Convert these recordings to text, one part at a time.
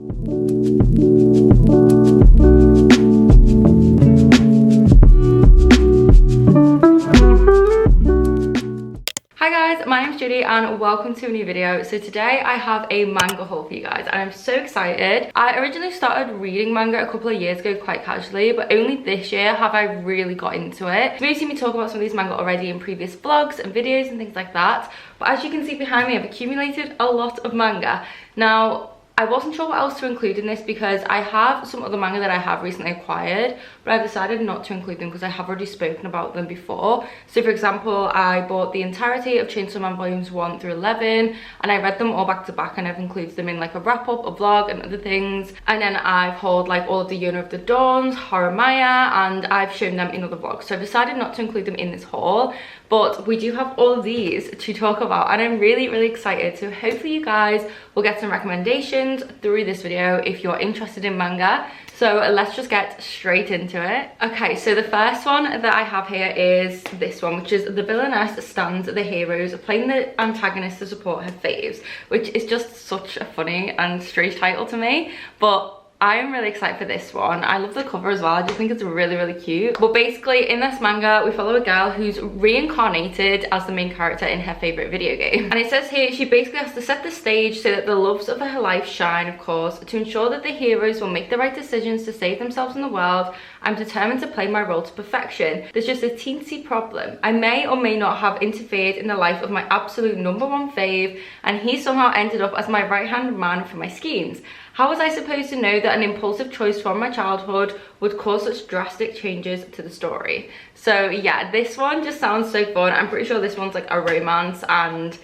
Hi guys, my name's Judy and welcome to a new video. So today I have a manga haul for you guys and I'm so excited. I originally started reading manga a couple of years ago quite casually, but only this year have I really got into it. You've seen me talk about some of these manga already in previous vlogs and videos and things like that, but as you can see behind me, I've accumulated a lot of manga. Now, I wasn't sure what else to include in this because I have some other manga that I have recently acquired, but I've decided not to include them because I have already spoken about them before. So for example, I bought the entirety of Chainsaw Man volumes 1 through 11 and I read them all back to back, and I've included them in like a wrap up, a vlog and other things. And then I've hauled like all of the Yona of the Dawns, Horror Maya, and I've shown them in other vlogs. So I've decided not to include them in this haul, but we do have all of these to talk about and I'm really excited. So hopefully you guys will get some recommendations through this video if you're interested in manga. So let's just get straight into it. Okay, so the first one that I have here is this one, which is The Villainess Stands the Heroes, playing the antagonist to support her faves, which is just such a funny and strange title to me, but I am really excited for this one. I love the cover as well. I just think it's really cute. But basically in this manga, we follow a girl who's reincarnated as the main character in her favorite video game. And it says here she basically has to set the stage so that the loves of her life shine, of course, to ensure that the heroes will make the right decisions to save themselves in the world. I'm determined to play my role to perfection. There's just a teensy problem. I may or may not have interfered in the life of my absolute #1 fave, and he somehow ended up as my right-hand man for my schemes. How was I supposed to know that an impulsive choice from my childhood would cause such drastic changes to the story? So yeah, this one just sounds so fun. I'm pretty sure this one's like a romance and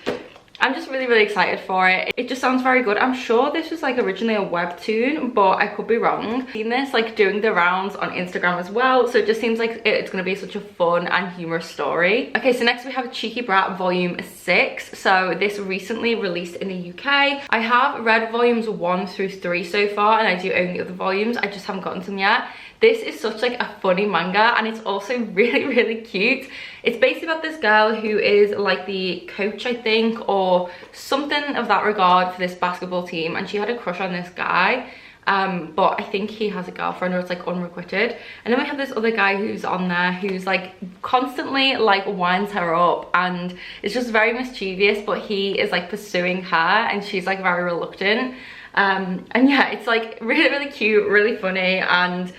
I'm just really excited for it. It just sounds very good. I'm sure this was like originally a webtoon, but I could be wrong. I've seen this like doing the rounds on Instagram as well, so it just seems like it's gonna be such a fun and humorous story. Okay, so next we have Cheeky Brat volume 6. So this recently released in the UK. I have read volumes 1 through 3 so far, and I do own the other volumes. I just haven't gotten to them yet. This is such like a funny manga and it's also really cute. It's basically about this girl who is like the coach, I think, or something of that regard for this basketball team, and she had a crush on this guy, but I think he has a girlfriend or it's like unrequited. And then we have this other guy who's on there who's like constantly like winds her up and it's just very mischievous, but he is like pursuing her and she's like very reluctant. And yeah, it's like really cute, really funny, and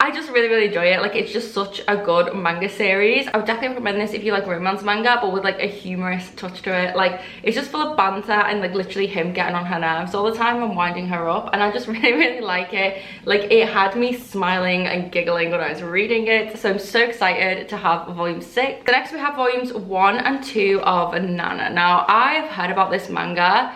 I just really enjoy it. Like, it's just such a good manga series. I would definitely recommend this if you like romance manga, but with like a humorous touch to it. Like, it's just full of banter and like literally him getting on her nerves all the time and winding her up, and I just really like it. Like, it had me smiling and giggling when I was reading it, so I'm so excited to have volume 6. The next we have volumes 1 and 2 of Nana. Now, I've heard about this manga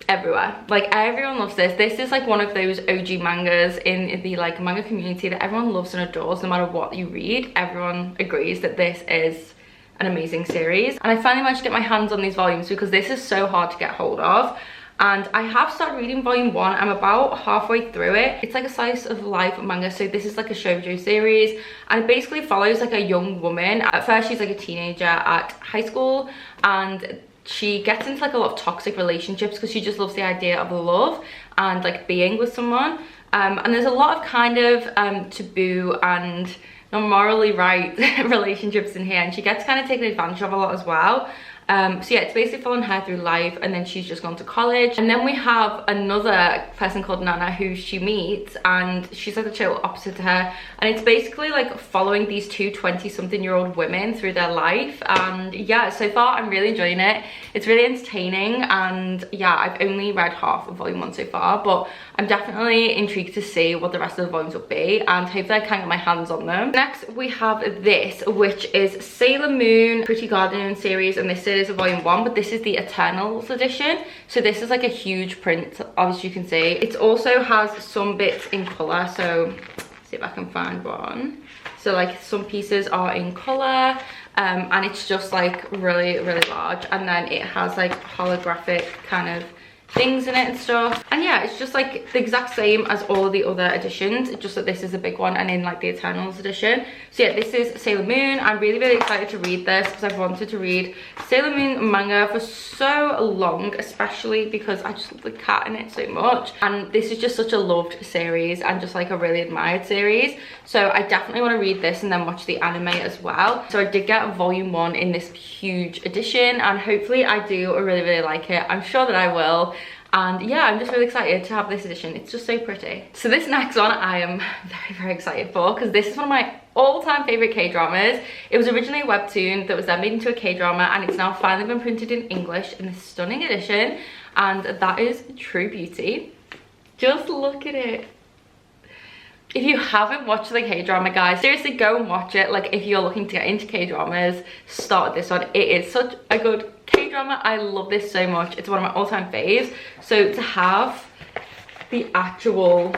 everywhere. Like, everyone loves this. This is like one of those OG mangas in the like manga community that everyone loves and adores. No matter what you read, everyone agrees that this is an amazing series. And I finally managed to get my hands on these volumes because this is so hard to get hold of. And I have started reading volume 1. I'm about halfway through it. It's like a slice of life manga, so this is like a shoujo series, and it basically follows like a young woman. At first she's like a teenager at high school, and she gets into like a lot of toxic relationships because she just loves the idea of love and like being with someone, and there's a lot of kind of taboo and not morally right relationships in here, and she gets kind of taken advantage of a lot as well. So yeah, it's basically following her through life, and then she's just gone to college. And then we have another person called Nana who she meets, and she's like the total opposite to her. And it's basically like following these two 20-something-year-old women through their life. And yeah, so far I'm really enjoying it. It's really entertaining, and yeah, I've only read half of volume 1 so far, but I'm definitely intrigued to see what the rest of the volumes will be, and hopefully I can get my hands on them. Next we have this, which is Sailor Moon Pretty Guardian series, and this is volume 1, but this is the Eternals edition. So this is like a huge print, obviously you can see. It also has some bits in colour, so see if I can find one. So like some pieces are in colour, and it's just like really large, and then it has like holographic kind of things in it and stuff. And yeah, it's just like the exact same as all of the other editions, just that this is a big one and in like the Eternals edition. So yeah, this is Sailor Moon. I'm really excited to read this because I've wanted to read Sailor Moon manga for so long, especially because I just love the cat in it so much. And this is just such a loved series and just like a really admired series. So I definitely want to read this and then watch the anime as well. So I did get volume 1 in this huge edition, and hopefully I do really like it. I'm sure that I will. And yeah, I'm just really excited to have this edition. It's just so pretty. So this next one I am very excited for, because this is one of my all-time favorite K-dramas. It was originally a webtoon that was then made into a K-drama, and it's now finally been printed in English in this stunning edition, and that is True Beauty. Just look at it. If you haven't watched the K-drama, guys, seriously go and watch it. Like, if you're looking to get into K-dramas, start this one. It is such a good K-drama. I love this so much. It's one of my all-time faves. So to have the actual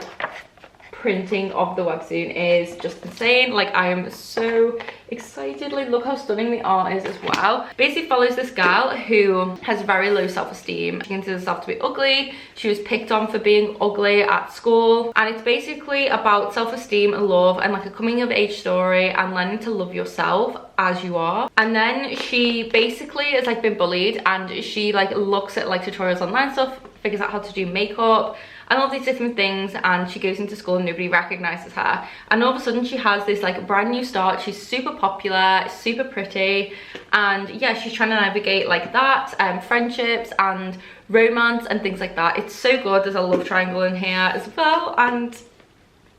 printing of the webtoon is just insane. Like, I am so excited. Like, look how stunning the art is as well. Basically follows this girl who has very low self-esteem. She considers herself to be ugly. She was picked on for being ugly at school, and it's basically about self-esteem and love and like a coming of age story and learning to love yourself as you are. And then she basically has like been bullied, and she like looks at like tutorials online stuff, figures out how to do makeup and all these different things, and she goes into school and nobody recognizes her, and all of a sudden she has this like brand new start. She's super popular, super pretty, and yeah, she's trying to navigate like that, friendships and romance and things like that. It's so good. There's a love triangle in here as well, and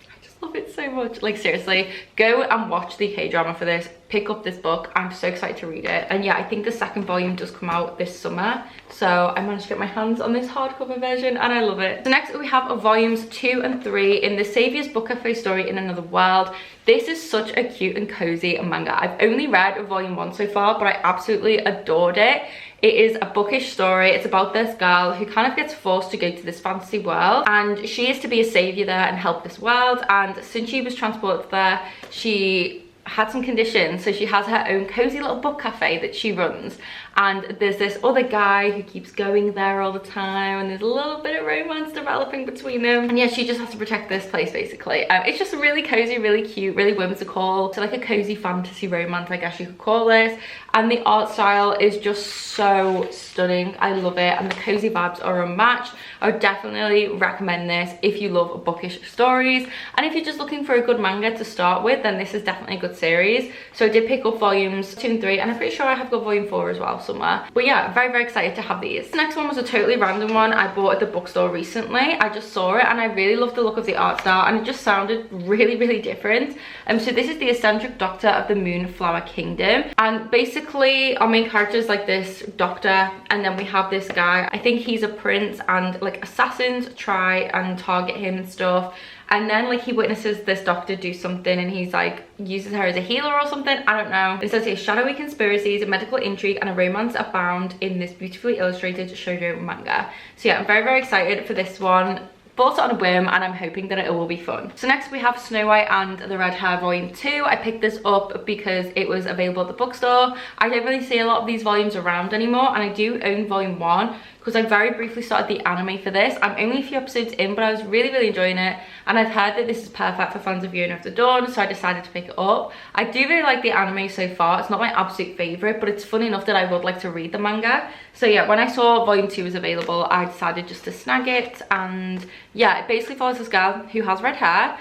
I just love it so much. Like, seriously, go and watch the K-drama for this. Pick up this book. I'm so excited to read it. And yeah, I think the second volume does come out this summer, so I managed to get my hands on this hardcover version and I love it. So next we have volumes 2 and 3 in the Saviour's Book Cafe story in Another World. This is such a cute and cozy manga. I've only read volume 1 so far, but I absolutely adored it. It is a bookish story. It's about this girl who kind of gets forced to go to this fantasy world, and she is to be a savior there and help this world. And since she was transported there, she had some conditions, so she has her own cozy little book cafe that she runs, and there's this other guy who keeps going there all the time, and there's a little bit of romance developing between them, and yeah, she just has to protect this place basically. It's just really cozy, really cute, really whimsical. So like a cozy fantasy romance, I guess you could call this, and the art style is just so stunning. I love it, and the cozy vibes are unmatched. I would definitely recommend this if you love bookish stories, and if you're just looking for a good manga to start with, then this is definitely a good series. So I did pick up volumes 2 and 3, and I'm pretty sure I have got volume 4 as well somewhere. But yeah, very excited to have these. The next one was a totally random one I bought at the bookstore recently. I just saw it and I really loved the look of the art style, and it just sounded really different. So this is the eccentric doctor of the Moonflower Kingdom, and basically our main character is like this doctor, and then we have this guy, I think he's a prince, and like assassins try and target him and stuff. And then like he witnesses this doctor do something, and he's like uses her as a healer or something, I don't know. It says here, shadowy conspiracies, medical intrigue and a romance abound in this beautifully illustrated shoujo manga. So yeah, I'm very excited for this one. Bought it on a whim, and I'm hoping that it will be fun. So next we have Snow White and the Red Hair volume 2. I picked this up because it was available at the bookstore. I don't really see a lot of these volumes around anymore, and I do own volume 1 because I very briefly started the anime for this. I'm only a few episodes in, but I was really enjoying it, and I've heard that this is perfect for fans of Yona of the Dawn, so I decided to pick it up. I do really like the anime so far. It's not my absolute favorite, but it's fun enough that I would like to read the manga. So yeah, when I saw volume 2 was available, I decided just to snag it. And yeah, it basically follows this girl who has red hair.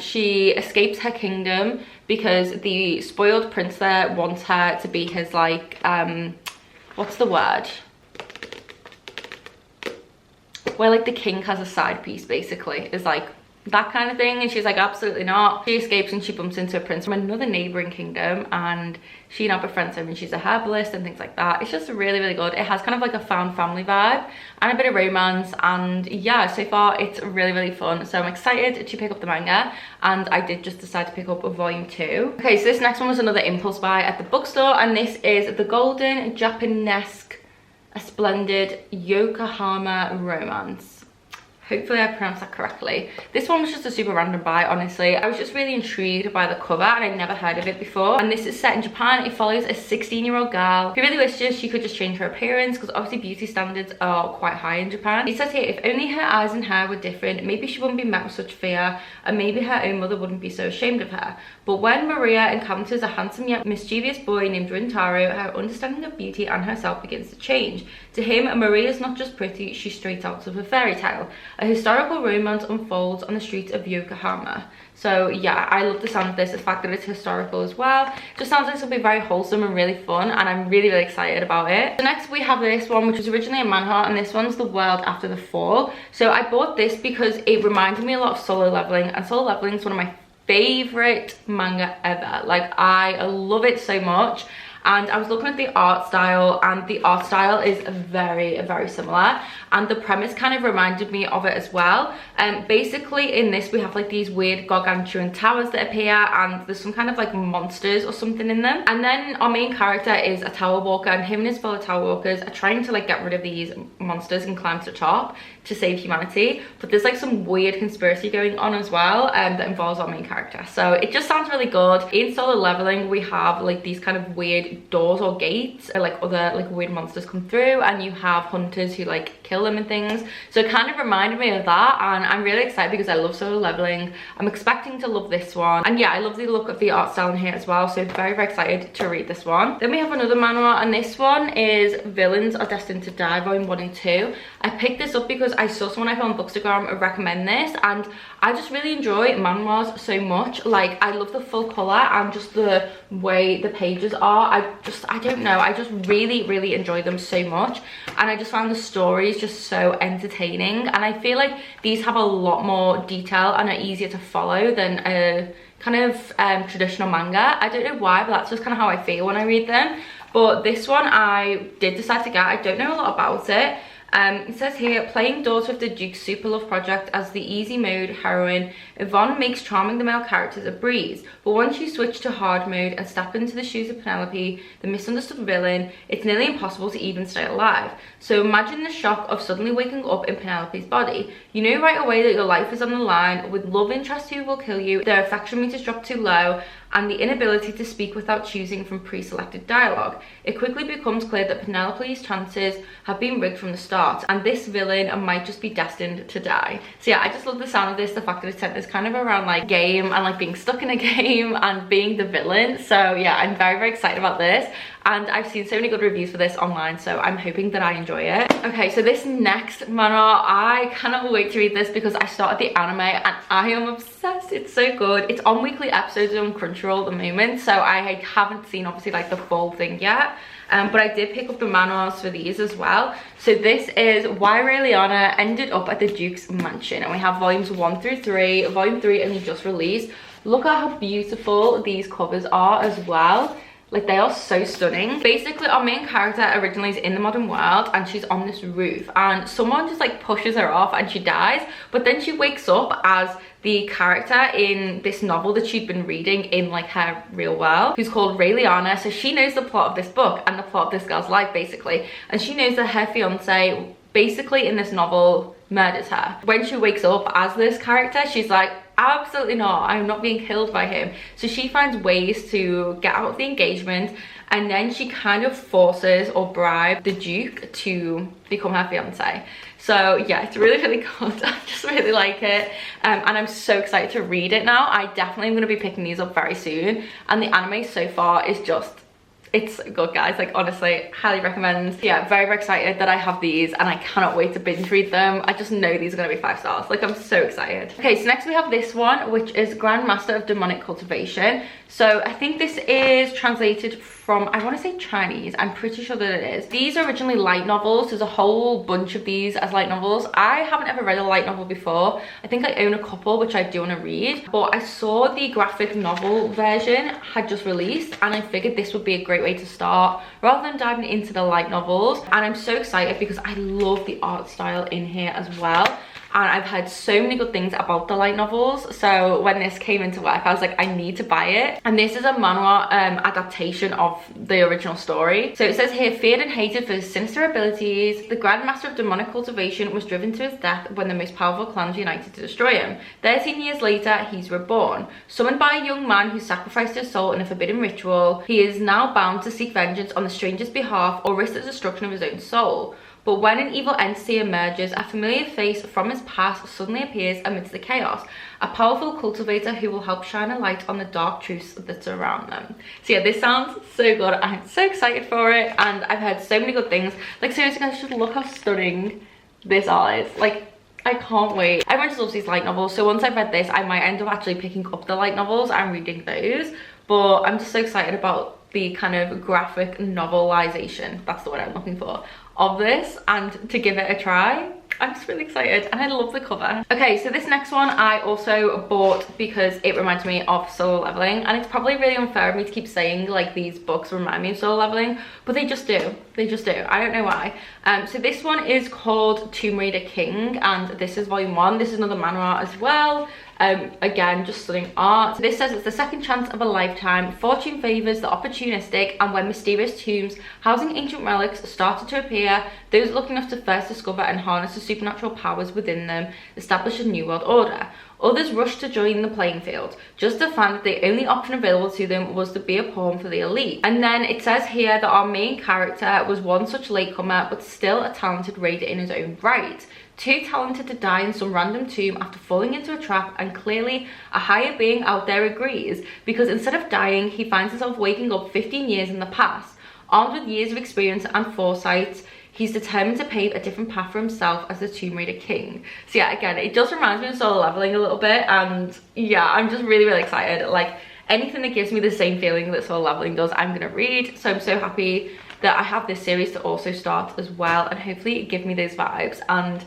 She escapes her kingdom because the spoiled prince there wants her to be his like what's the word, where like the king has a side piece basically, is like that kind of thing. And she's like, absolutely not. She escapes and she bumps into a prince from another neighboring kingdom, and she now befriends him, and she's a herbalist and things like that. It's just really good. It has kind of like a found family vibe and a bit of romance, and yeah, so far it's really fun. So I'm excited to pick up the manga, and I did just decide to pick up a volume 2. Okay, so this next one was another impulse buy at the bookstore, and this is The Golden Japanesque, a Splendid Yokohama Romance. Hopefully I pronounced that correctly. This one was just a super random buy, honestly. I was just really intrigued by the cover and I'd never heard of it before. And this is set in Japan. It follows a 16-year-old girl who really wishes she could just change her appearance because obviously beauty standards are quite high in Japan. It says here, if only her eyes and hair were different, maybe she wouldn't be met with such fear and maybe her own mother wouldn't be so ashamed of her. But when Maria encounters a handsome yet mischievous boy named Rintaro, her understanding of beauty and herself begins to change. To him, Maria is not just pretty, she's straight out of a fairy tale. A historical romance unfolds on the streets of Yokohama. So yeah, I love the sound of this, the fact that it's historical as well. It just sounds like something very wholesome and really fun, and I'm really excited about it. So next we have this one, which was originally a manhwa, and this one's The World After the Fall. So I bought this because it reminded me a lot of Solo Leveling, and Solo Leveling is one of my favorite manga ever. Like, I love it so much. And I was looking at the art style, and the art style is very similar, and the premise kind of reminded me of it as well. Basically in this we have like these weird gargantuan towers that appear, and there's some kind of like monsters or something in them. And then our main character is a tower walker, and him and his fellow tower walkers are trying to like get rid of these monsters and climb to the top to save humanity. But there's like some weird conspiracy going on as well that involves our main character. So it just sounds really good. In Solo Leveling we have like these kind of weird doors or gates, or like other like weird monsters come through, and you have hunters who like kill them and things. So it kind of reminded me of that, and I'm really excited because I love Solo Leveling. I'm expecting to love this one, and yeah, I love the look of the art style in here as well, so very excited to read this one. Then we have another manhwa, and this one is Villains Are Destined to Die volume 1 and 2. I picked this up because I saw someone I found on Bookstagram recommend this, and I just really enjoy manhwas so much. Like, I love the full color and just the way the pages are. I don't know, I just really enjoy them so much, and I just found the stories just so entertaining, and I feel like these have a lot more detail and are easier to follow than a kind of traditional manga. I don't know why, but that's just kind of how I feel when I read them. But this one I did decide to get. I don't know a lot about it. It says here, playing daughter of the Duke's super love project as the easy mode heroine, Yvonne makes charming the male characters a breeze. But once you switch to hard mode and step into the shoes of Penelope, the misunderstood villain, it's nearly impossible to even stay alive. So imagine the shock of suddenly waking up in Penelope's body. You know right away that your life is on the line, with love interest who will kill you, their affection meters drop too low, and the inability to speak without choosing from pre-selected dialogue. It quickly becomes clear that Penelope's chances have been rigged from the start, and this villain might just be destined to die. So yeah, I just love the sound of this, the fact that it's centered kind of around like game and like being stuck in a game and being the villain. So yeah, I'm very excited about this, and I've seen so many good reviews for this online, so I'm hoping that I enjoy it. Okay, so this next manhwa, I cannot wait to read this because I started the anime and I am obsessed. It's so good. It's on weekly episodes on Crunchyroll at the moment, so I haven't seen obviously like the full thing yet. But I did pick up the manhwas for these as well. So this is Why Rayleana Ended Up at the Duke's Mansion, and we have volumes 1 through 3. Volume 3 only just released. Look at how beautiful these covers are as well. Like, they are so stunning. Basically, our main character originally is in the modern world, and she's on this roof, and someone just like pushes her off and she dies. But then she wakes up as the character in this novel that she'd been reading in like her real world, who's called Rayleana. So she knows the plot of this book and the plot of this girl's life basically, and she knows that her fiance basically in this novel murders her. When she wakes up as this character, she's like, absolutely not, I'm not being killed by him. So she finds ways to get out of the engagement, and then she kind of forces or bribes the Duke to become her fiance. So yeah, it's really good. I just really like it, and I'm so excited to read it now. I definitely am going to be picking these up very soon, and the anime so far is just, it's good, guys. Like, honestly, highly recommend. Yeah, very excited that I have these, and I cannot wait to binge read them. I just know these are going to be 5 stars. Like, I'm so excited. Okay, so next we have this one, which is Grandmaster of Demonic Cultivation. So I think this is translated from, I want to say Chinese. I'm pretty sure that it is. These are originally light novels. There's a whole bunch of these as light novels. I haven't ever read a light novel before. I think I own a couple, which I do want to read. But I saw the graphic novel version had just released, and I figured this would be a great way to start rather than diving into the light novels. And I'm so excited because I love the art style in here as well. and I've heard so many good things about the light novels. So when this came into work, I was like, I need to buy it. And this is a manhwa adaptation of the original story. So it says here, feared and hated for his sinister abilities, the Grand Master of demonic cultivation was driven to his death when the most powerful clans united to destroy him. 13 years later, he's reborn. Summoned by a young man who sacrificed his soul in a forbidden ritual, he is now bound to seek vengeance on the stranger's behalf or risk the destruction of his own soul. But when an evil entity emerges, a familiar face from his past suddenly appears amidst the chaos. A powerful cultivator who will help shine a light on the dark truths that surround them. So yeah, this sounds so good. I'm so excited for it, and I've heard so many good things. Like seriously guys, just look how stunning this art is. Like, I can't wait. Everyone just loves these light novels, so once I've read this, I might end up actually picking up the light novels and reading those. But I'm just so excited about the kind of graphic novelization, that's the word I'm looking for, of this, and to give it a try. I'm just really excited, and I love the cover. Okay, so this next one I also bought because it reminds me of Solo Leveling, and it's probably really unfair of me to keep saying like these books remind me of Solo Leveling, but they just do. They just do. I don't know why. So this one is called Tomb Raider King, and this is volume 1. This is another manhwa as well. Again, just stunning art. So this says it's the second chance of a lifetime. Fortune favors the opportunistic, and when mysterious tombs housing ancient relics started to appear, those lucky enough to first discover and harness the supernatural powers within them establish a new world order. Others rushed to join the playing field, just to find that the only option available to them was to be a pawn for the elite. And then it says here that our main character was one such latecomer, but still a talented raider in his own right. Too talented to die in some random tomb after falling into a trap, and clearly a higher being out there agrees, because instead of dying, he finds himself waking up 15 years in the past. Armed with years of experience and foresight, he's determined to pave a different path for himself as the Tomb Raider King. So yeah, again, it just reminds me of Solo Leveling a little bit, and yeah, I'm just really, really excited. Like, anything that gives me the same feeling that Solo Leveling does, I'm gonna read. So I'm so happy that I have this series to also start as well, and hopefully it give me those vibes, and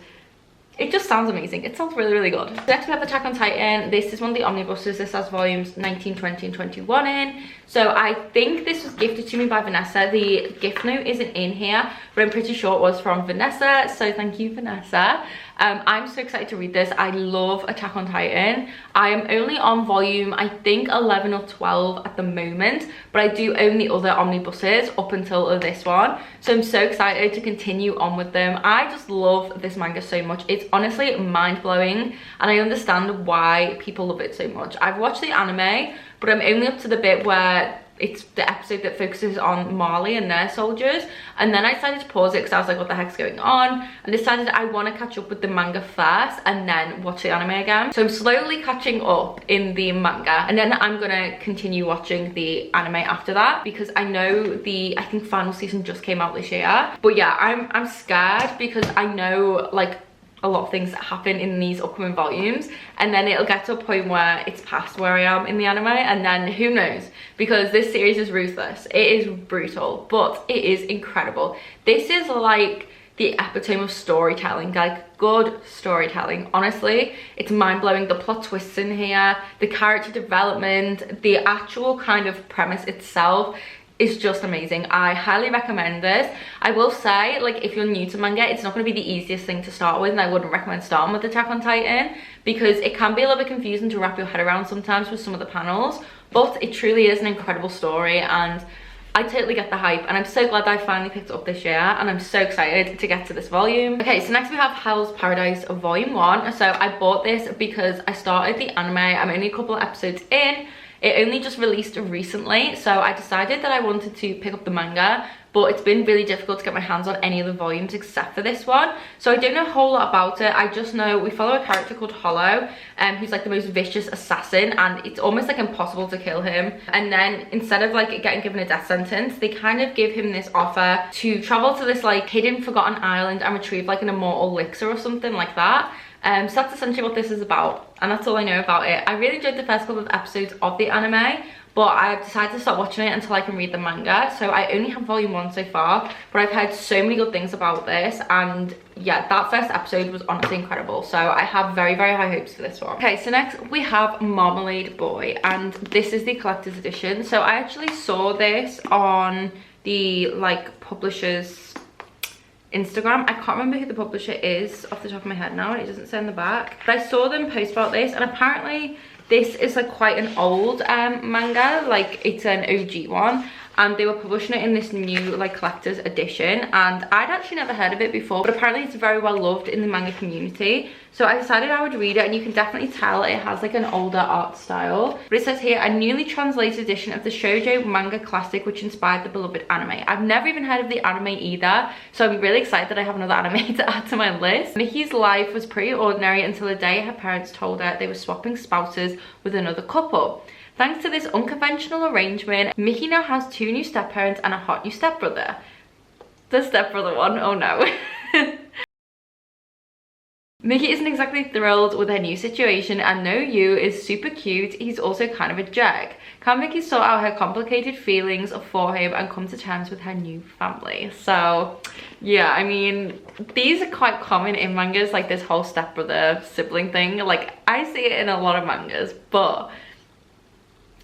it just sounds amazing. It sounds really, really good. Next we have Attack on Titan. This is one of the omnibuses. This has volumes 19, 20, and 21 in. So I think this was gifted to me by Vanessa. The gift note isn't in here, but I'm pretty sure it was from Vanessa. So thank you, Vanessa. I'm so excited to read this. I love Attack on Titan. I am only on volume, I think 11 or 12 at the moment, but I do own the other omnibuses up until this one. So I'm so excited to continue on with them. I just love this manga so much. It's honestly mind-blowing, and I understand why people love it so much. I've watched the anime, but I'm only up to the bit where it's the episode that focuses on Marley and their soldiers, and then I decided to pause it because I was like, what the heck's going on, and decided I want to catch up with the manga first and then watch the anime again. So I'm slowly catching up in the manga, and then I'm gonna continue watching the anime after that, because I know I think final season just came out this year. But yeah, I'm scared because I know like a lot of things that happen in these upcoming volumes, and then it'll get to a point where it's past where I am in the anime, and then who knows, because this series is ruthless. It is brutal, but it is incredible. This is like the epitome of storytelling, like good storytelling. Honestly, it's mind-blowing. The plot twists in here, the character development, the actual kind of premise itself is just amazing. I highly recommend this. I will say, like, if you're new to manga, it's not going to be the easiest thing to start with, and I wouldn't recommend starting with Attack on Titan because it can be a little bit confusing to wrap your head around sometimes with some of the panels, but it truly is an incredible story, and I totally get the hype, and I'm so glad that I finally picked it up this year, and I'm so excited to get to this volume. Okay, so next we have Hell's Paradise volume 1. So I bought this because I started the anime. I'm only a couple of episodes in. It only just released recently, so I decided that I wanted to pick up the manga, but it's been really difficult to get my hands on any of the volumes except for this one. So I don't know a whole lot about it. I just know we follow a character called Hollow, who's like the most vicious assassin, and it's almost like impossible to kill him. And then instead of like getting given a death sentence, they kind of give him this offer to travel to this like hidden forgotten island and retrieve like an immortal elixir or something like that. So that's essentially what this is about, and that's all I know about it. I really enjoyed the first couple of episodes of the anime, but I've decided to stop watching it until I can read the manga. So I only have volume 1 so far, but I've heard so many good things about this, and yeah, that first episode was honestly incredible. So I have very, very high hopes for this one. Okay, so next we have Marmalade Boy, and this is the collector's edition. So I actually saw this on the like publisher's Instagram. I can't remember who the publisher is off the top of my head now, and it doesn't say on the back, but I saw them post about this, and apparently this is like quite an old manga, like it's an OG one, and they were publishing it in this new like collector's edition, and I'd actually never heard of it before, but apparently it's very well loved in the manga community. So I decided I would read it, and you can definitely tell it has like an older art style. But it says here, a newly translated edition of the shoujo manga classic which inspired the beloved anime. I've never even heard of the anime either, so I'm really excited that I have another anime to add to my list. Miki's life was pretty ordinary until the day her parents told her they were swapping spouses with another couple. Thanks to this unconventional arrangement, Miki now has 2 new step-parents and a hot new stepbrother. The stepbrother one, oh no. Miki isn't exactly thrilled with her new situation, and no Yu is super cute. He's also kind of a jerk. Can Miki sort out her complicated feelings for him and come to terms with her new family? So yeah, I mean, these are quite common in mangas, like this whole stepbrother sibling thing. Like I see it in a lot of mangas, but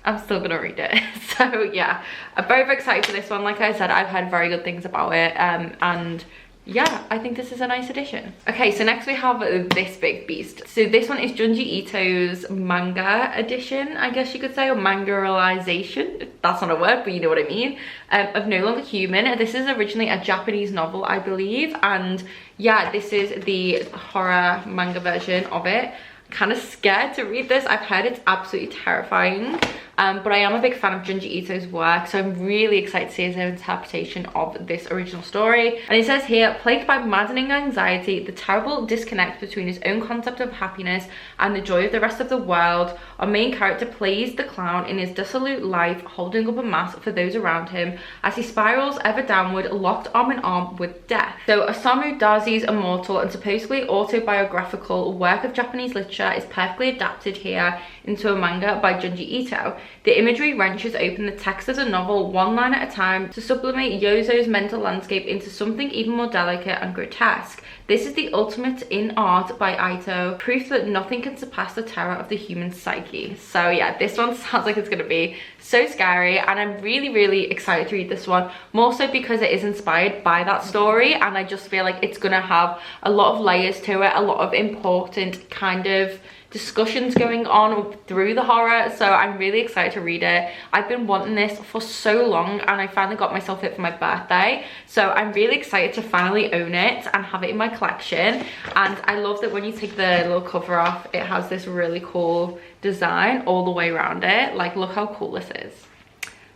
I'm still gonna read it. So yeah, I'm very, very excited for this one. Like I said, I've heard very good things about it, and yeah, I think this is a nice addition. Okay, so next we have this big beast. So this one is Junji Ito's manga edition, I guess you could say, or manga-realization. That's not a word, but you know what I mean. Of No Longer Human. This is originally a Japanese novel, I believe, and yeah, this is the horror manga version of it. Kind of scared to read this. I've heard it's absolutely terrifying, but I am a big fan of Junji Ito's work, so I'm really excited to see his interpretation of this original story. And it says here, plagued by maddening anxiety, the terrible disconnect between his own concept of happiness and the joy of the rest of the world, our main character plays the clown in his dissolute life, holding up a mask for those around him as he spirals ever downward, locked arm in arm with death. So Osamu Dazi's immortal and supposedly autobiographical work of Japanese literature is perfectly adapted here into a manga by Junji Ito. The imagery wrenches open the text of the novel one line at a time to sublimate Yozo's mental landscape into something even more delicate and grotesque. This is the ultimate in art by Ito, proof that nothing can surpass the terror of the human psyche. So yeah, this one sounds like it's gonna be so scary, and I'm really, really excited to read this one, more so because it is inspired by that story, and I just feel like it's gonna have a lot of layers to it, a lot of important kind of discussions going on through the horror, so I'm really excited to read it. I've been wanting this for so long, and I finally got myself it for my birthday, so I'm really excited to finally own it and have it in my collection. And I love that when you take the little cover off, it has this really cool design all the way around it. Like, look how cool this is.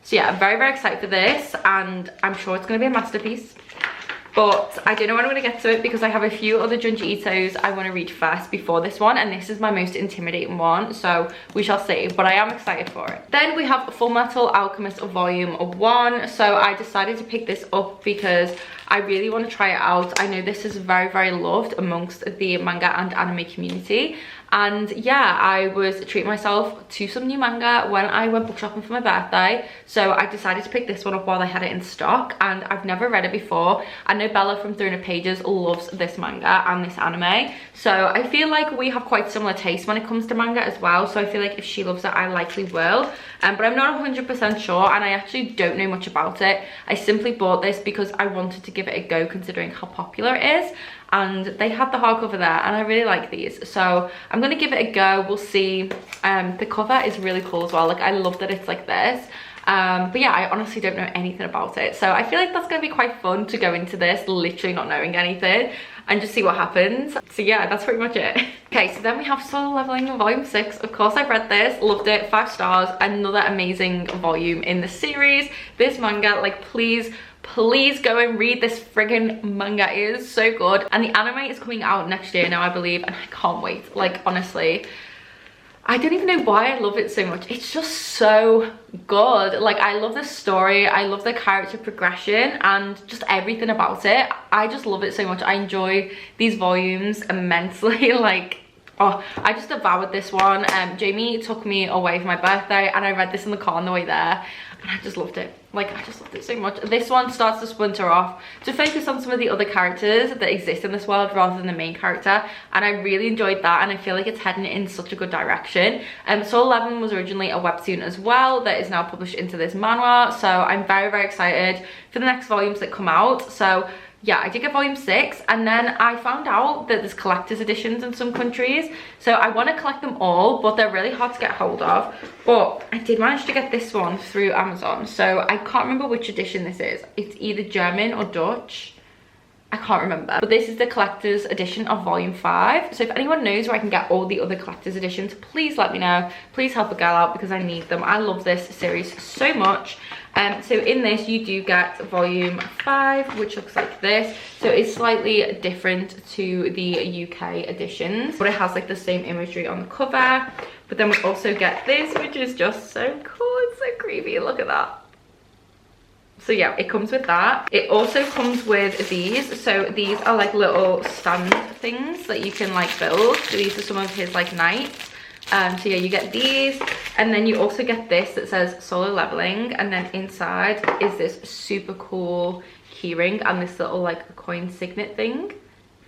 So yeah, I'm very, very excited for this, and I'm sure it's going to be a masterpiece. But I don't know when I'm going to get to it, because I have a few other Junji Itos I want to read first before this one, and this is my most intimidating one, so we shall see, but I am excited for it. Then we have Full Metal Alchemist Volume 1. So I decided to pick this up because I really want to try it out. I know this is very, very loved amongst the manga and anime community, and yeah, I was treating myself to some new manga when I went book shopping for my birthday, so I decided to pick this one up while I had it in stock, and I've never read it before. I know Bella from 300 Pages loves this manga and this anime, so I feel like we have quite similar tastes when it comes to manga as well, so I feel like if she loves it, I likely will. But I'm not 100% sure, and I actually don't know much about it. I simply bought this because I wanted to give it a go, considering how popular it is, and they had the hardcover there, and I really like these, so I'm gonna give it a go. We'll see. The cover is really cool as well. Like, I love that it's like this. But yeah, I honestly don't know anything about it, so I feel like that's gonna be quite fun to go into this literally not knowing anything and just see what happens. So yeah, that's pretty much it. Okay, so then we have Solo Leveling Volume 6. Of course, I've read this, loved it, 5 stars. Another amazing volume in the series. This manga, like, please go and read this friggin' manga. It is so good, and the anime is coming out next year now, I believe, and I can't wait. Like, honestly, I don't even know why I love it so much. It's just so good. Like, I love the story, I love the character progression, and just everything about it. I just love it so much. I enjoy these volumes immensely. Like, oh, I just devoured this one. Jamie took me away for my birthday, and I read this in the car on the way there, and I just loved it. Like, I just loved it so much. This one starts to splinter off to focus on some of the other characters that exist in this world rather than the main character, and I really enjoyed that, and I feel like it's heading in such a good direction. Soul 11 was originally a webtoon as well that is now published into this manhwa, so I'm very, very excited for the next volumes that come out. So yeah, I did get volume 6, and then I found out that there's collector's editions in some countries, so I want to collect them all, but they're really hard to get hold of. But I did manage to get this one through Amazon, so I can't remember which edition this is. It's either German or Dutch, I can't remember, but this is the collector's edition of volume 5. So if anyone knows where I can get all the other collector's editions, please let me know. Please help a girl out because I need them. I love this series so much. So in this you do get volume 5, which looks like this. So it's slightly different to the UK editions, but it has like the same imagery on the cover. But then we also get this, which is just so cool. It's so creepy. Look at that. So yeah, it comes with that. It also comes with these. So these are like little stand things that you can like build. So these are some of his like knights. So yeah, you get these, and then you also get this that says solo leveling, and then inside is this super cool keyring and this little like coin signet thing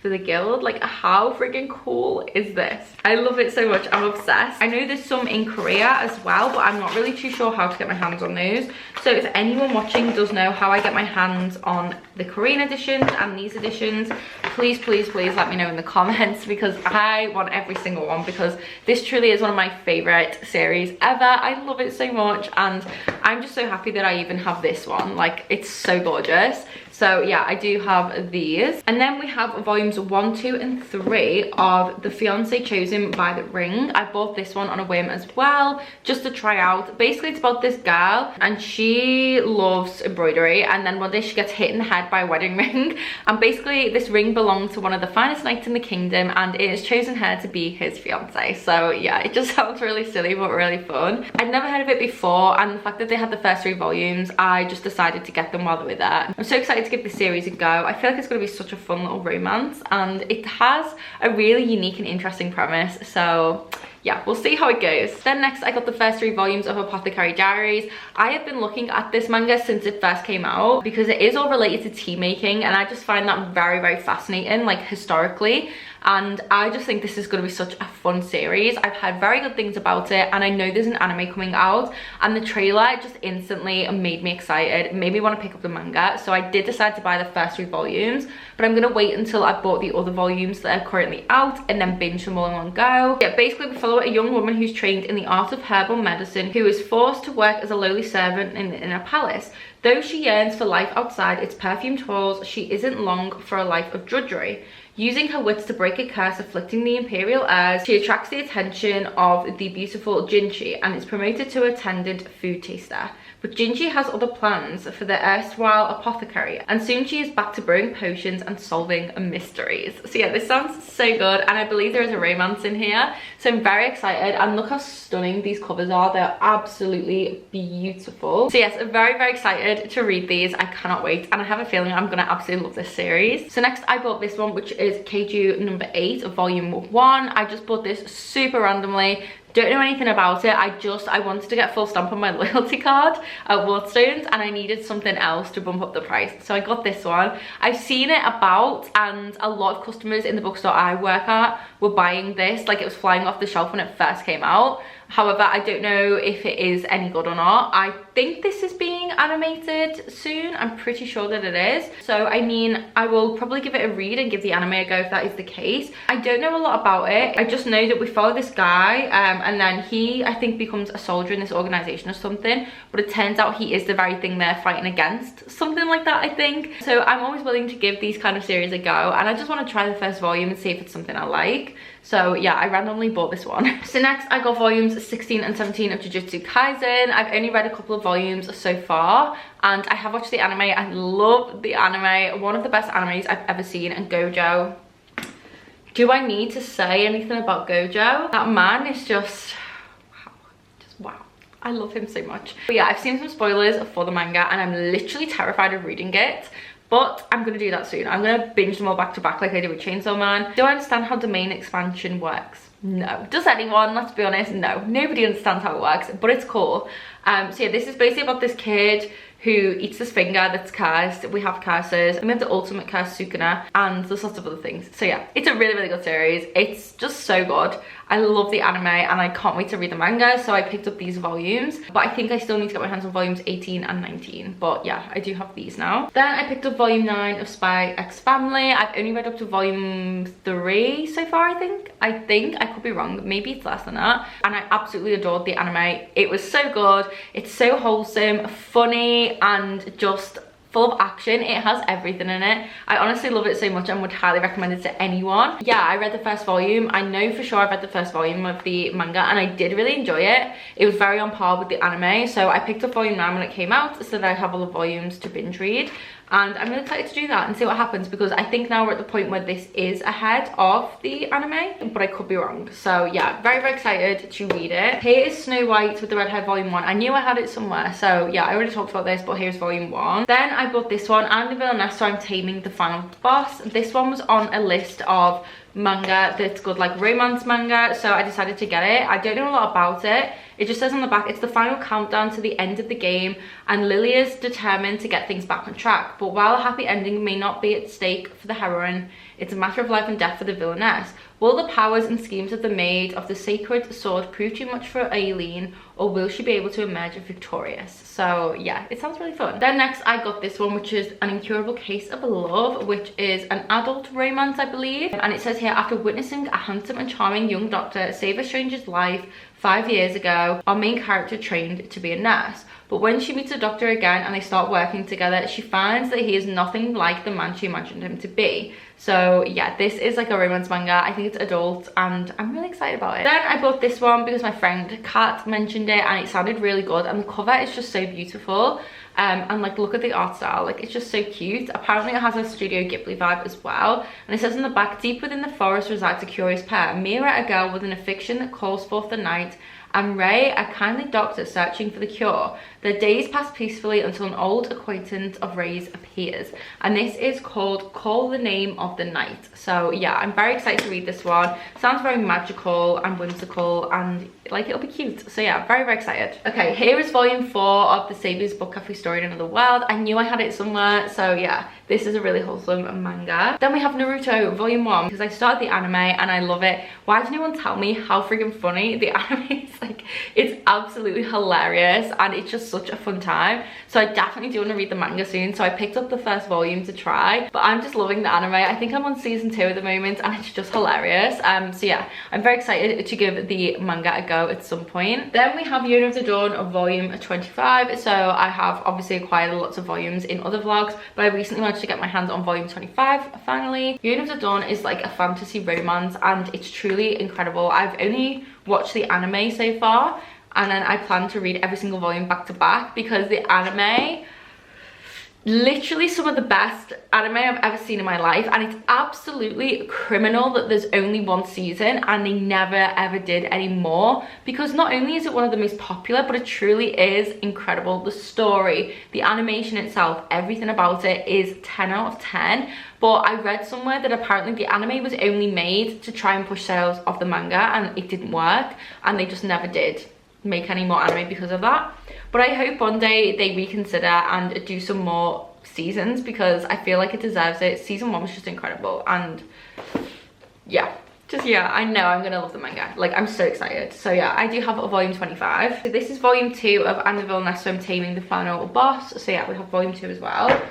for the guild. Like, how freaking cool is this? I love it so much. I'm obsessed. I know there's some in Korea as well, but I'm not really too sure how to get my hands on those. So if anyone watching does know how I get my hands on the Korean editions and these editions, please let me know in the comments, because I want every single one, because this truly is one of my favorite series ever. I love it so much, and I'm just so happy that I even have this one. Like, it's so gorgeous. So yeah, I do have these. And then we have volumes 1, 2 and 3 of The Fiancé Chosen by the Ring. I bought this one on a whim as well, just to try out. Basically, it's about this girl and she loves embroidery, and then one day she gets hit in the head by a wedding ring. And basically this ring belongs to one of the finest knights in the kingdom, and it has chosen her to be his fiancé. So yeah, it just sounds really silly but really fun. I'd never heard of it before, and the fact that they had the first 3 volumes, I just decided to get them while they were there. I'm so excited to give this series a go. I feel like it's going to be such a fun little romance, and it has a really unique and interesting premise. So yeah, we'll see how it goes. Then next I got the first 3 volumes of Apothecary Diaries. I have been looking at this manga since it first came out, because it is all related to tea making, and I just find that very fascinating, like historically. And I just think this is going to be such a fun series. I've heard very good things about it, and I know there's an anime coming out, and the trailer just instantly made me excited, made me want to pick up the manga. So I did decide to buy the first 3 volumes, but I'm going to wait until I've bought the other volumes that are currently out and then binge them all in one go. Yeah, basically we follow a young woman who's trained in the art of herbal medicine, who is forced to work as a lowly servant in a palace. Though she yearns for life outside its perfumed halls, she isn't long for a life of drudgery. Using her wits to break a curse afflicting the imperial heirs, she attracts the attention of the beautiful Jinchi and is promoted to attendant food taster. But Jinchi has other plans for the erstwhile apothecary, and soon she is back to brewing potions and solving mysteries. So yeah, this sounds so good, and I believe there is a romance in here. So I'm very excited, and look how stunning these covers are. They're absolutely beautiful. So yes, I'm very excited to read these. I cannot wait, and I have a feeling I'm gonna absolutely love this series. So next I bought this one, which is Keiju number 8 of volume 1. I just bought this super randomly. Don't know anything about it. I wanted to get full stamp on my loyalty card at Waterstones, and I needed something else to bump up the price. So I got this one. I've seen it about, and a lot of customers in the bookstore I work at were buying this. Like, it was flying off the shelf when it first came out. However, I don't know if it is any good or not. I think this is being animated soon. I'm pretty sure that it is. So, I mean, I will probably give it a read and give the anime a go if that is the case. I don't know a lot about it. I just know that we follow this guy, and then he, I think, becomes a soldier in this organization or something. But it turns out he is the very thing they're fighting against. Something like that, I think. So, I'm always willing to give these kind of series a go. And I just want to try the first volume and see if it's something I like. So yeah, I randomly bought this one. So next I got volumes 16 and 17 of Jujutsu Kaisen. I've only read a couple of volumes so far, and I have watched the anime. I love the anime. One of the best animes I've ever seen. And Gojo, do I need to say anything about Gojo? That man is just wow. I love him so much. But yeah, I've seen some spoilers for the manga, and I'm literally terrified of reading it. But I'm going to do that soon. I'm going to binge them all back to back like I did with Chainsaw Man. Do I understand how domain expansion works? No. Does anyone? Let's be honest, no. Nobody understands how it works, but it's cool. So yeah, this is basically about this kid who eats this finger that's cursed. We have curses, and we have the ultimate curse, Sukuna, and there's lots of other things. So yeah, it's a really, really good series. It's just so good. I love the anime, and I can't wait to read the manga, so I picked up these volumes. But I think I still need to get my hands on volumes 18 and 19. But yeah, I do have these now. Then I picked up volume 9 of Spy X Family. I've only read up to volume 3 so far, I think. I could be wrong. Maybe it's less than that. And I absolutely adored the anime. It was so good. It's so wholesome, funny, and just full of action. It has everything in it. I honestly love it so much and would highly recommend it to anyone. Yeah, I read the first volume. I know for sure I read the first volume of the manga, and I did really enjoy it. It was very on par with the anime, so I picked up volume 9 when it came out so that I have all the volumes to binge read. And I'm really excited to do that and see what happens, because I think now we're at the point where this is ahead of the anime, but I could be wrong. So yeah, very, very excited to read it. Here is Snow White with the Red Hair volume 1. I knew I had it somewhere, so yeah, I already talked about this, but here's volume 1. Then I bought this one, and the Vanillaxmoon, I'm Taming the Final Boss. This one was on a list of manga that's good, like romance manga, so I decided to get it. I don't know a lot about it. It just says on the back, it's the final countdown to the end of the game, and Lily is determined to get things back on track. But while a happy ending may not be at stake for the heroine, it's a matter of life and death for the villainess. Will the powers and schemes of the Maid of the Sacred Sword prove too much for Aileen, or will she be able to emerge victorious? So yeah, it sounds really fun. Then next I got this one, which is An Incurable Case of Love, which is an adult romance, I believe. And it says here, after witnessing a handsome and charming young doctor save a stranger's life 5 years ago, our main character trained to be a nurse. But when she meets the doctor again and they start working together, she finds that he is nothing like the man she imagined him to be. So yeah, this is like a romance manga. I think it's adult, and I'm really excited about it. Then I bought this one because my friend Kat mentioned it and it sounded really good, and the cover is just so beautiful. And like, look at the art style, like it's just so cute. Apparently it has a Studio Ghibli vibe as well, and it says in the back, deep within the forest resides a curious pair, Mira, a girl with an affliction that calls forth the night, and Ray, a kindly doctor searching for the cure. Their days pass peacefully until an old acquaintance of Ray's appears, and this is called Call the Name of the Night. So yeah, I'm very excited to read this one. Sounds very magical and whimsical, and like it'll be cute. So yeah, very, very excited. Okay, here is volume 4 of the Sabi's Book Cafe Story in Another World. I knew I had it somewhere, so yeah, this is a really wholesome manga. Then we have Naruto volume 1, because I started the anime and I love it. Why did no one tell me how freaking funny the anime is? Like, it's absolutely hilarious, and it's just such a fun time. So I definitely do want to read the manga soon, so I picked up the first volume to try, but I'm just loving the anime. I think I'm on season 2 at the moment, and it's just hilarious. So yeah, I'm very excited to give the manga a go at some point. Then we have Year of the Dawn of volume 25. So I have obviously acquired lots of volumes in other vlogs, but I recently managed to get my hands on volume 25 finally. Year of the Dawn is like a fantasy romance, and it's truly incredible. I've only watched the anime so far, and then I plan to read every single volume back to back, because the anime, literally some of the best anime I've ever seen in my life, and it's absolutely criminal that there's only 1 season and they never ever did any more, because not only is it one of the most popular, but it truly is incredible. The story, the animation itself, everything about it is 10 out of 10. But I read somewhere that apparently the anime was only made to try and push sales of the manga, and it didn't work, and they just never did make any more anime because of that. But I hope one day they reconsider and do some more seasons, because I feel like it deserves it. Season 1 was just incredible, and yeah, I know I'm gonna love the manga. Like, I'm so excited. So yeah, I do have a volume 25. So this is volume 2 of Anna Villanessa, I'm Taming the Final Boss. So yeah, we have volume 2 as well.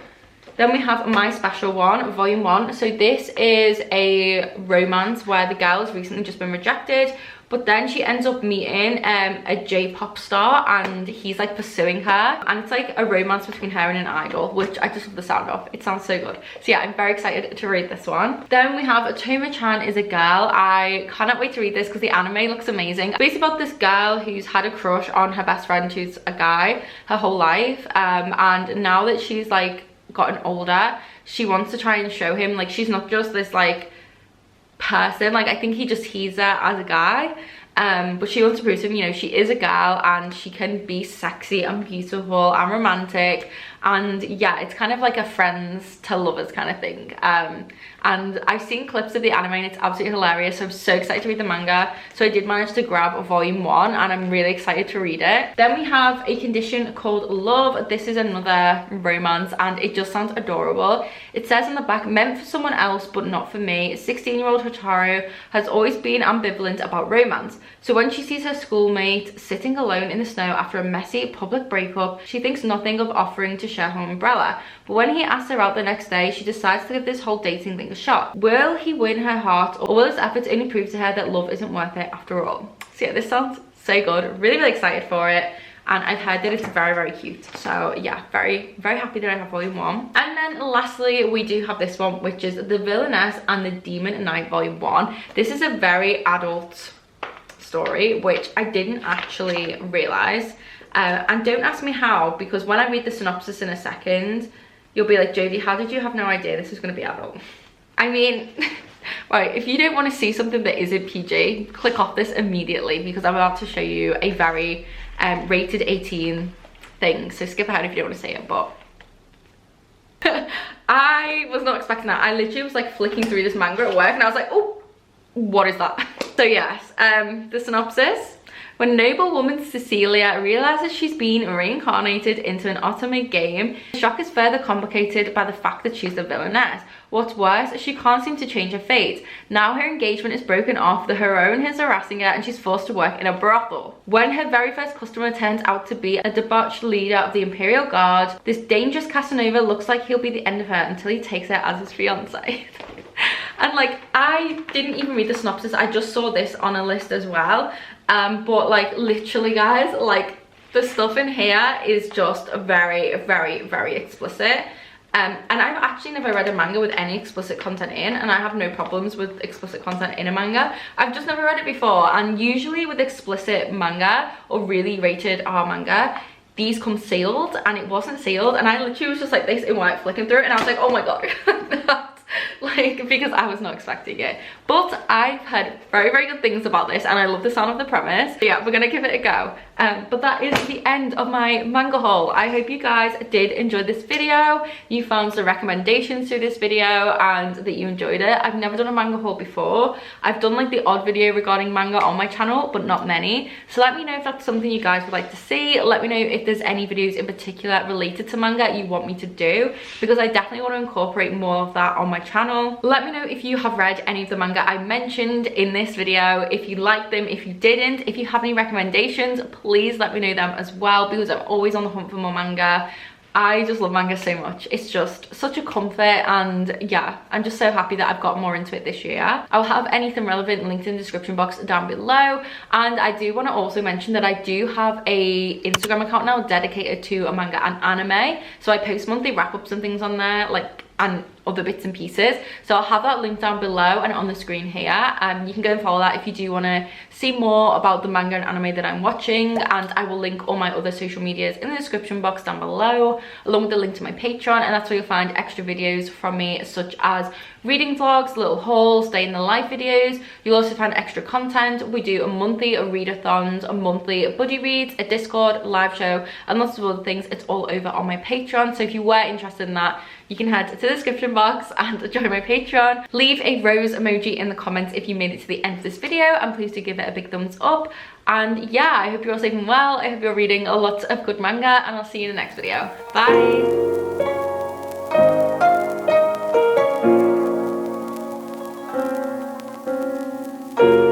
Then we have My Special One, volume 1. So this is a romance where the girl has recently just been rejected, but then she ends up meeting a J-pop star, and he's like pursuing her, and it's like a romance between her and an idol, which I just love the sound of. It sounds so good. So yeah, I'm very excited to read this one. Then we have Toma-chan is a Girl. I cannot wait to read this because the anime looks amazing. It's basically about this girl who's had a crush on her best friend who's a guy her whole life, and now that she's like gotten older, she wants to try and show him like she's not just this like person. Like, I think he just sees her as a guy, but she wants to prove to him, you know, she is a girl and she can be sexy and beautiful and romantic, and yeah, it's kind of like a friends to lovers kind of thing. And I've seen clips of the anime and it's absolutely hilarious, so I'm so excited to read the manga. So I did manage to grab volume 1 and I'm really excited to read it. Then we have A Condition Called Love. This is another romance and it just sounds adorable. It says on the back, meant for someone else but not for me. 16-year-old Hotaru has always been ambivalent about romance. So when she sees her schoolmate sitting alone in the snow after a messy public breakup, she thinks nothing of offering to share her umbrella. But when he asks her out the next day, she decides to give this whole dating thing a shot. Will he win her heart, or will his efforts only prove to her that love isn't worth it after all? So yeah, this sounds so good. Really excited for it. And I've heard that it's very cute. So yeah, very happy that I have volume 1. And then lastly, we do have this one, which is The Villainess and the Demon Knight volume 1. This is a very adult story, which I didn't actually realize. And don't ask me how, because when I read the synopsis in a second, you'll be like, Jodie, how did you have no idea this was going to be adult? I mean, right, if you don't want to see something that isn't PG, click off this immediately, because I'm about to show you a very rated 18 thing. So skip ahead if you don't want to see it, but I was not expecting that. I literally was like flicking through this manga at work and I was like, oh, what is that? So yes, the synopsis. When noble woman Cecilia realizes she's been reincarnated into an otome game, the shock is further complicated by the fact that she's a villainess. What's worse, she can't seem to change her fate. Now her engagement is broken off, the heroine is harassing her and she's forced to work in a brothel. When her very first customer turns out to be a debauched leader of the Imperial Guard, this dangerous Casanova looks like he'll be the end of her until he takes her as his fiancée. And like, I didn't even read the synopsis, I just saw this on a list as well. But like literally guys, like the stuff in here is just very explicit. And I've actually never read a manga with any explicit content in, and I have no problems with explicit content in a manga. I've just never read it before, and usually with explicit manga or really rated R manga, these come sealed, and it wasn't sealed, and I literally was just like this in white flicking through it, and I was like, oh my god. Like, because I was not expecting it. But I've heard very good things about this and I love the sound of the premise. So yeah, we're gonna give it a go. But that is the end of my manga haul. I hope you guys did enjoy this video. You found some recommendations through this video and that you enjoyed it. I've never done a manga haul before. I've done like the odd video regarding manga on my channel, but not many. So let me know if that's something you guys would like to see. Let me know if there's any videos in particular related to manga you want me to do, because I definitely want to incorporate more of that on my channel. Let me know if you have read any of the manga I mentioned in this video, if you liked them, if you didn't. If you have any recommendations, please let me know them as well, because I'm always on the hunt for more manga. I just love manga so much. It's just such a comfort, and yeah, I'm just so happy that I've got more into it this year. I'll have anything relevant linked in the description box down below, and I do want to also mention that I do have a Instagram account now dedicated to a manga and anime, so I post monthly wrap-ups and things on there, like, and other bits and pieces. So I'll have that link down below and on the screen here. You can go and follow that if you do want to see more about the manga and anime that I'm watching, and I will link all my other social medias in the description box down below, along with the link to my Patreon, and that's where you'll find extra videos from me, such as reading vlogs, little hauls, day in the life videos. You'll also find extra content. We do a monthly readathons, a monthly buddy reads, a Discord live show, and lots of other things. It's all over on my Patreon, so if you were interested in that, you can head to the description box and join my Patreon. Leave a rose emoji in the comments if you made it to the end of this video, and please do give it a big thumbs up. And yeah, I hope you're all safe and well. I hope you're reading a lot of good manga, and I'll see you in the next video. Bye.